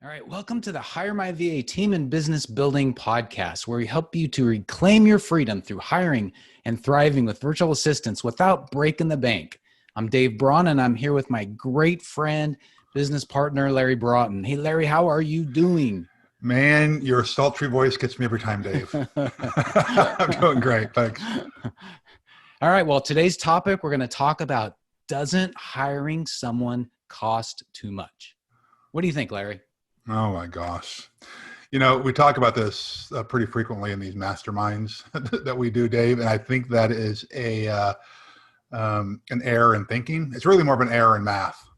All right, welcome to the HireMyVa Team and Business Building Podcast, where we help you to reclaim your freedom through hiring and thriving with virtual assistants without breaking the bank. I'm Dave Braun, and I'm here with my great friend, business partner, Larry Broughton. Hey, Larry, how are you doing? Man, your sultry voice gets me every time, Dave. I'm doing great, thanks. All right, well, today's topic, we're going to talk about, doesn't hiring someone cost too much? What do you think, Larry? Oh my gosh. You know, we talk about this pretty frequently in these masterminds that we do, Dave, and I think that is an error in thinking. It's really more of an error in math.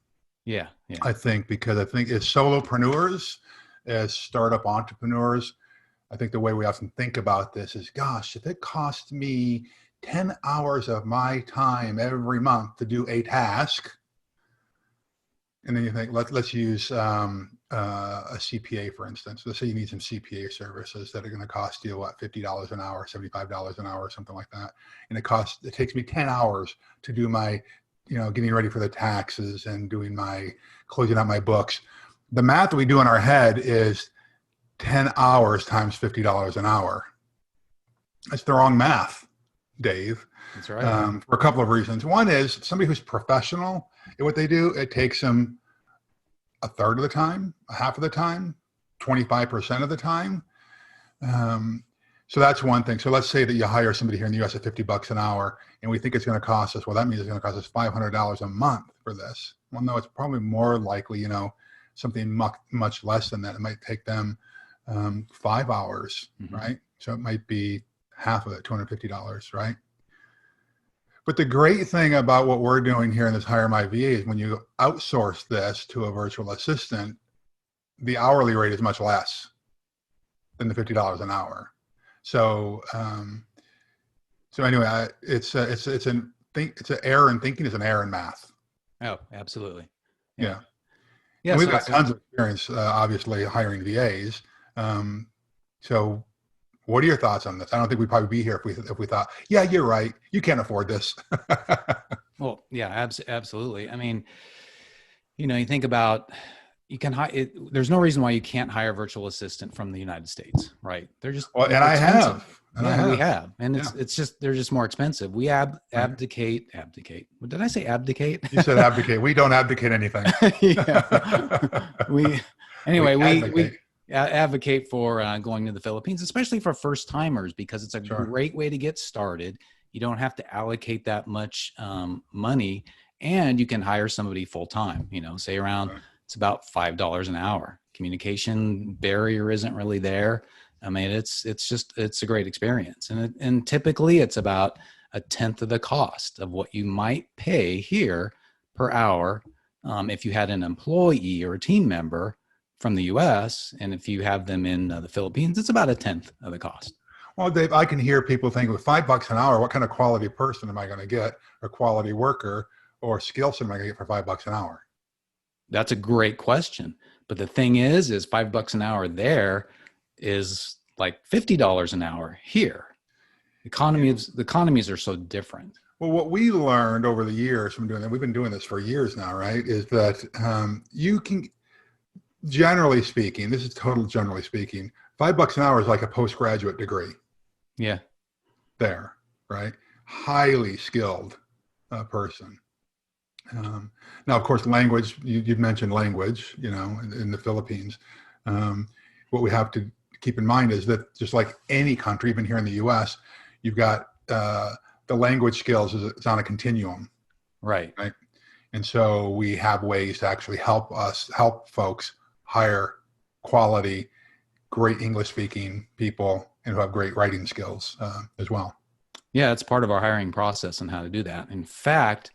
Yeah. I think, because I think as solopreneurs, as startup entrepreneurs, I think the way we often think about this is, gosh, if it costs me 10 hours of my time every month to do a task, and then you think, let's use a CPA, for instance. Let's say you need some CPA services that are going to cost you, what, $50 an hour, $75 an hour, something like that. And it takes me 10 hours to do my, getting ready for the taxes and closing out my books. The math that we do in our head is 10 hours times $50 an hour. That's the wrong math, Dave. That's right. For a couple of reasons. One is somebody who's professional at what they do, it takes them a third of the time, a half of the time, 25% of the time. So that's one thing. So let's say that you hire somebody here in the US at $50 an hour, and we think it's going to cost us, well, that means it's going to cost us $500 a month for this. Well, no, it's probably more likely, something much less than that. It might take them 5 hours, right? So it might be half of it, $250, right? But the great thing about what we're doing here in this HireMyVa is when you outsource this to a virtual assistant, the hourly rate is much less than the $50 an hour. So, anyway, it's an error in thinking, is an error in math. Oh, absolutely. Yeah. Yeah. And we've got tons of experience, obviously, hiring VAs. So what are your thoughts on this? I don't think we'd probably be here if we thought, yeah, you're right, you can't afford this. Well, yeah, absolutely. I mean, you think about, there's no reason why you can't hire a virtual assistant from the United States, right? They're just, well, and I have. We have, and they're just more expensive. We abdicate. What did I say? Abdicate? You said abdicate. We don't abdicate anything. we advocate for going to the Philippines, especially for first timers, because it's a great way to get started. You don't have to allocate that much money, and you can hire somebody full time. Say around it's about $5 an hour. Communication barrier isn't really there. I mean, it's a great experience, and typically it's about a tenth of the cost of what you might pay here per hour if you had an employee or a team member from the U.S. And if you have them in the Philippines, it's about a tenth of the cost. Well, Dave, I can hear people think, with $5 an hour, what kind of quality person am I going to get, or quality worker or skill set am I going to get for $5 an hour? That's a great question. But the thing is $5 an hour there is like $50 an hour here. The economies are so different. Well, what we learned over the years from doing that, we've been doing this for years now, right, is that you can, generally speaking, this is generally speaking, $5 an hour is like a postgraduate degree. Yeah. There, right? Highly skilled person. Now, of course, language, you've mentioned language, in the Philippines. What we have to keep in mind is that just like any country, even here in the US, you've got the language skills is on a continuum. Right. And so we have ways to actually help folks hire quality, great English speaking people and who have great writing skills as well. Yeah, it's part of our hiring process and how to do that. In fact,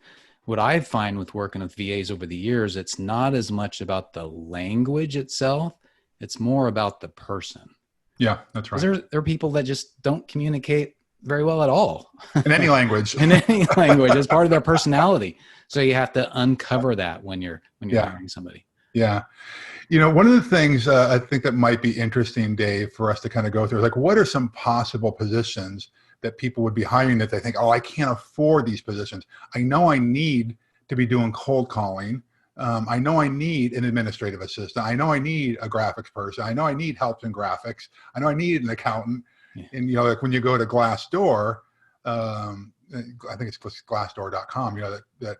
what I find with working with VAs over the years, it's not as much about the language itself. It's more about the person. Yeah, that's right. There are people that just don't communicate very well at all. In any language. In any language. It's part of their personality. So you have to uncover that when you're hiring somebody. Yeah. One of the things I think that might be interesting, Dave, for us to kind of go through is, like, what are some possible positions that people would be hiring that they think, oh, I can't afford these positions. I know I need to be doing cold calling. I know I need an administrative assistant. I know I need a graphics person. I know I need help in graphics. I know I need an accountant. Yeah. And, you know, like when you go to Glassdoor, I think it's glassdoor.com, you know, that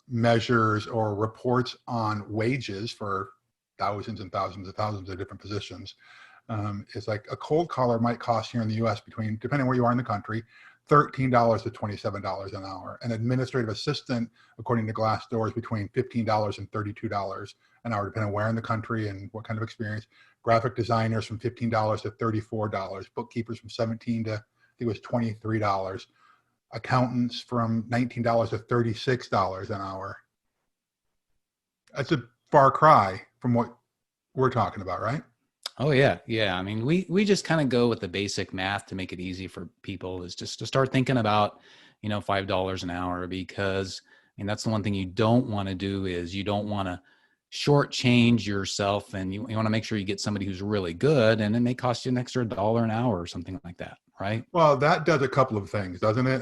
measures or reports on wages for thousands and thousands and thousands of different positions. It's like a cold caller might cost here in the US between, depending where you are in the country, $13 to $27 an hour. An administrative assistant, according to Glassdoor, is between $15 and $32 an hour, depending on where in the country and what kind of experience. Graphic designers from $15 to $34. Bookkeepers from $17 to, I think it was $23. Accountants from $19 to $36 an hour. That's a far cry from what we're talking about, right? Oh yeah. Yeah. I mean, we just kind of go with the basic math to make it easy for people, is just to start thinking about, you know, $5 an hour, because I mean, that's the one thing you don't want to do, is you don't want to shortchange yourself, and you want to make sure you get somebody who's really good, and it may cost you an extra $1 an hour or something like that. Right. Well, that does a couple of things, doesn't it?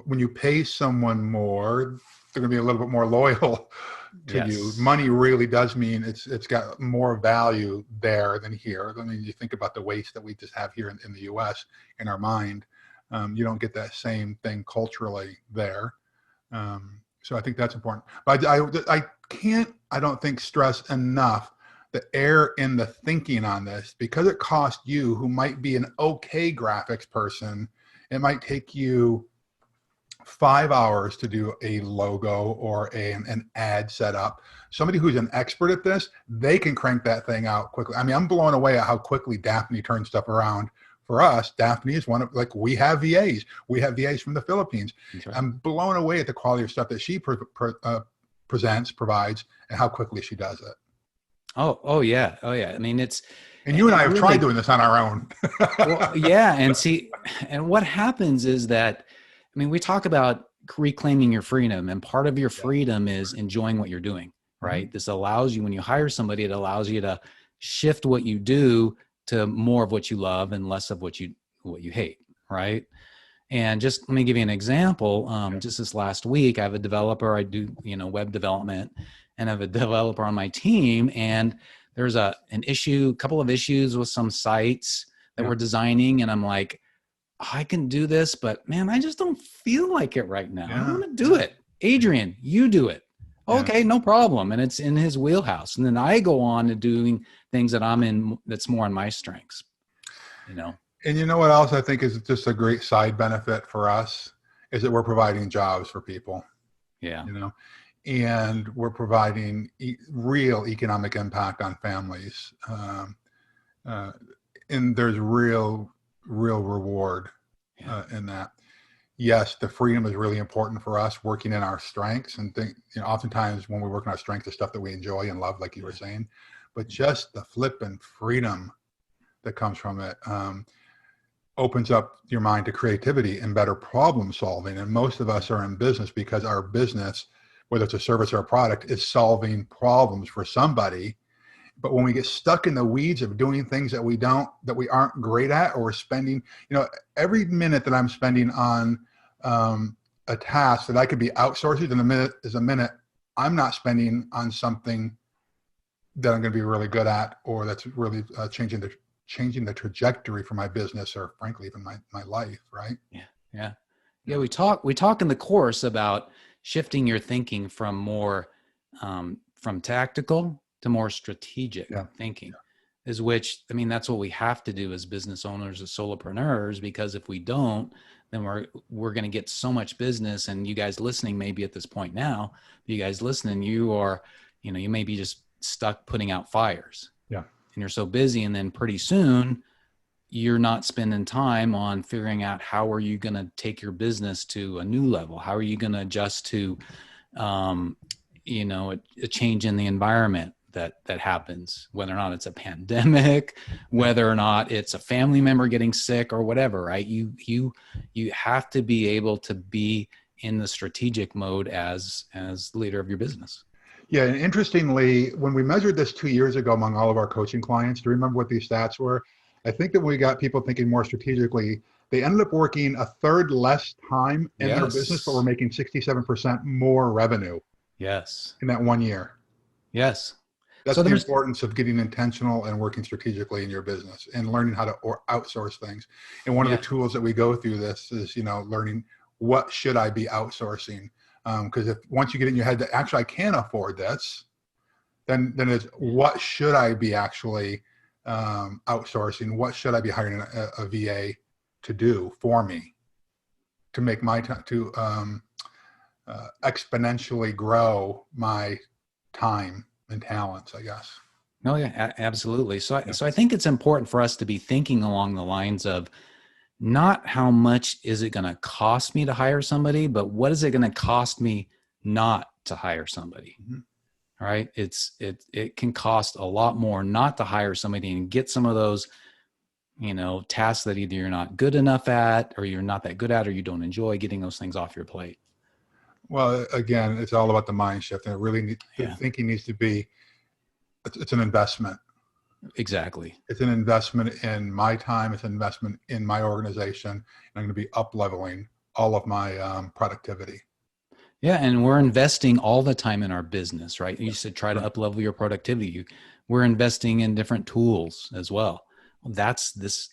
When you pay someone more, they're going to be a little bit more loyal to Yes. you. Money really does mean it's got more value there than here. I mean, you think about the waste that we just have here in the US in our mind. You don't get that same thing culturally there. So I think that's important. But I don't think stress enough the error in the thinking on this, because it costs you, who might be an okay graphics person, it might take you 5 hours to do a logo or an ad setup. Somebody who's an expert at this, they can crank that thing out quickly. I mean, I'm blown away at how quickly Daphne turns stuff around. For us, Daphne is one of, like, we have VAs. We have VAs from the Philippines. Right. I'm blown away at the quality of stuff that she provides, and how quickly she does it. Oh yeah. Oh yeah. I mean, and you and I have tried doing this on our own. Well, yeah. And see, and what happens is that, I mean, we talk about reclaiming your freedom, and part of your freedom is enjoying what you're doing, right? Mm-hmm. This allows you, when you hire somebody, it allows you to shift what you do to more of what you love and less of what you hate, right? And just let me give you an example. Just this last week, I have a developer. I do, you know, web development, and I have a developer on my team. And there's a couple of issues with some sites that we're designing. And I'm like, I can do this, but man, I just don't feel like it right now. I don't want to do it. Adrian, you do it. Okay, no problem. And it's in his wheelhouse. And then I go on to doing things that I'm in, that's more on my strengths, you know. And you know what else I think is just a great side benefit for us, is that we're providing jobs for people. Yeah. You know, and we're providing real economic impact on families. And there's real reward in that. Yes, the freedom is really important for us, working in our strengths, and oftentimes when we work in our strengths, the stuff that we enjoy and love, like you were saying, but just the flipping freedom that comes from it opens up your mind to creativity and better problem solving. And most of us are in business because our business, whether it's a service or a product, is solving problems for somebody. But when we get stuck in the weeds of doing things that we aren't great at, or we're spending, you know, every minute that I'm spending on a task that I could be outsourcing is a minute I'm not spending on something that I'm going to be really good at, or that's really changing the trajectory for my business, or frankly, even my life. Right. Yeah. We talk in the course about shifting your thinking from more from tactical to more strategic thinking, is which, I mean, that's what we have to do as business owners, as solopreneurs, because if we don't, then we're going to get so much business. And you guys listening, maybe at this point now, you guys listening, you may be just stuck putting out fires. Yeah. And you're so busy. And then pretty soon you're not spending time on figuring out how are you going to take your business to a new level? How are you going to adjust to, a change in the environment that happens, whether or not it's a pandemic, whether or not it's a family member getting sick or whatever, right? You have to be able to be in the strategic mode as leader of your business. Yeah. And interestingly, when we measured this 2 years ago among all of our coaching clients, do you remember what these stats were? I think that when we got people thinking more strategically, they ended up working a third less time in their business, but were making 67% more revenue. Yes. in that 1 year. Yes. That's So the there's, importance of getting intentional and working strategically in your business and learning how to outsource things. And one of the yeah, tools that we go through this is, learning what should I be outsourcing? Because if once you get in your head that actually I can afford this, then it's what should I be actually outsourcing? What should I be hiring a VA to do for me to make my time to exponentially grow my time and talents, I guess. no, yeah, absolutely. Yeah. So I think it's important for us to be thinking along the lines of not how much is it going to cost me to hire somebody, but what is it going to cost me not to hire somebody? Mm-hmm. All right. It can cost a lot more not to hire somebody and get some of those, tasks that either you're not good enough at, or you're not that good at, or you don't enjoy, getting those things off your plate. Well, again, it's all about the mind shift, and the Yeah, thinking needs to be. It's an investment. exactly. It's an investment in my time. It's an investment in my organization. And I'm going to be up leveling all of my productivity. Yeah. And we're investing all the time in our business, right? You said try to Right. up level your productivity. We're investing in different tools as well. That's this,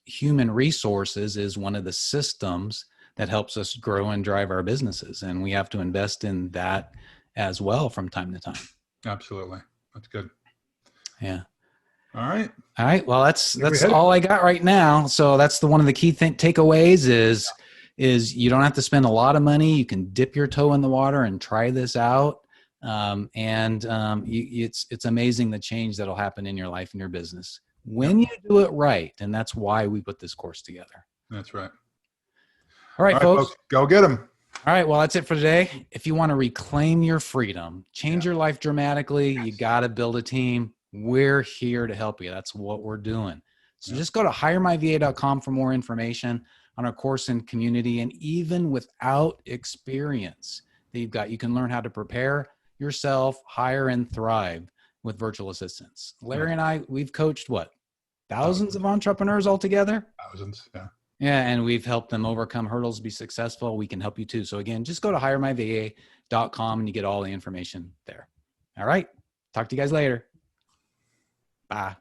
human resources is one of the systems that helps us grow and drive our businesses. And we have to invest in that as well from time to time. Absolutely. That's good. Yeah. All right. All right. Well, I think we that's hit it. all I got right now. So that's one of the key takeaways is you don't have to spend a lot of money. You can dip your toe in the water and try this out. It's amazing the change that'll happen in your life and your business when you do it right. And that's why we put this course together. That's right. All right, All right, folks. folks, go get them. All right. Well, that's it for today. If you want to reclaim your freedom, change Yeah. your life dramatically, you Yes. got to build a team. We're here to help you. That's what we're doing. So Yeah. just go to HireMyVA.com for more information on our course and community. And even without experience that you can learn how to prepare yourself, hire, and thrive with virtual assistants. Larry and I, we've coached thousands of entrepreneurs altogether. Thousands. Yeah. Yeah, and we've helped them overcome hurdles, be successful. We can help you too. So again, just go to HireMyVA.com and you get all the information there. All right. Talk to you guys later. Bye.